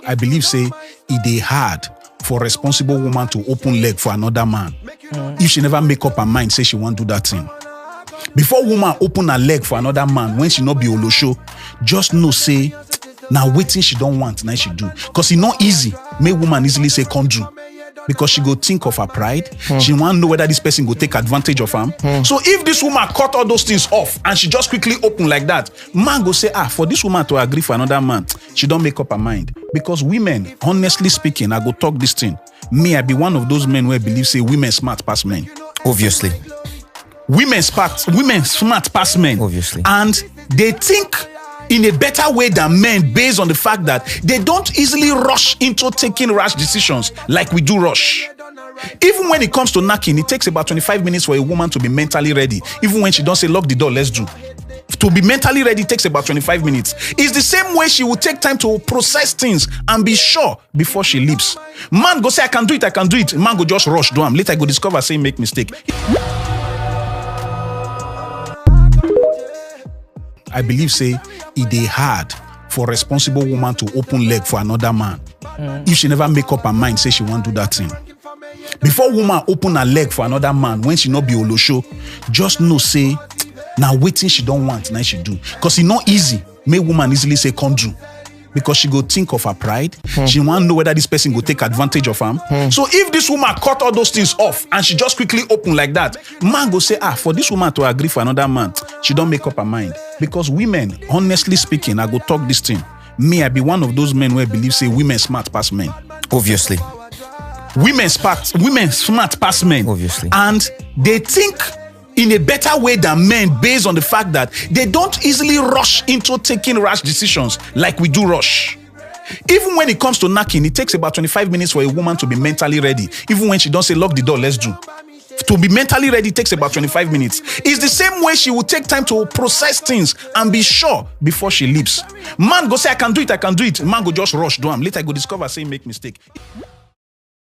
I believe say it dey hard for responsible woman to open leg for another man if she never make up her mind say she won't do that thing. Before woman open her leg for another man when she not be olosho, just know say now waiting she don't want now she do, because it's not easy make woman easily say come do, because she go think of her pride. She want know whether this person go take advantage of him. So if this woman cut all those things off and she just quickly open like that, man go say, for this woman to agree for another man, she don't make up her mind. Because women, honestly speaking, I go talk this thing. Me, I be one of those men where believe say women smart pass men. Obviously. Women smart pass men. Obviously. And they think in a better way than men based on the fact that they don't easily rush into taking rash decisions like we do rush. Even when it comes to knacking, it takes about 25 minutes for a woman to be mentally ready. Even when she don't say lock the door, let's do. To be mentally ready takes about 25 minutes. It's the same way she will take time to process things and be sure before she leaves. Man go say, I can do it. Man go just rush do am. Later I go discover say make mistake. I believe say it dey hard for responsible woman to open leg for another man if she never make up her mind say she won't do that thing. Before woman open her leg for another man when she not be olosho, just know say now waiting she don't want now she do, because it's not easy make woman easily say come do, because she go think of her pride. She want know whether this person go take advantage of him. So if this woman cut all those things off and she just quickly open like that, man go say, for this woman to agree for another man, she don't make up her mind. Because women, honestly speaking, I go talk this thing. Me, I be one of those men where believe say women smart pass men. Obviously. Women smart pass men. Obviously. And they think in a better way than men based on the fact that they don't easily rush into taking rash decisions like we do rush. Even when it comes to knacking, it takes about 25 minutes for a woman to be mentally ready. Even when she don't say lock the door, let's do. To be mentally ready takes about 25 minutes. It's the same way she will take time to process things and be sure before she leaves. Man go say, I can do it. Man go just rush do am. Later I go discover say make mistake.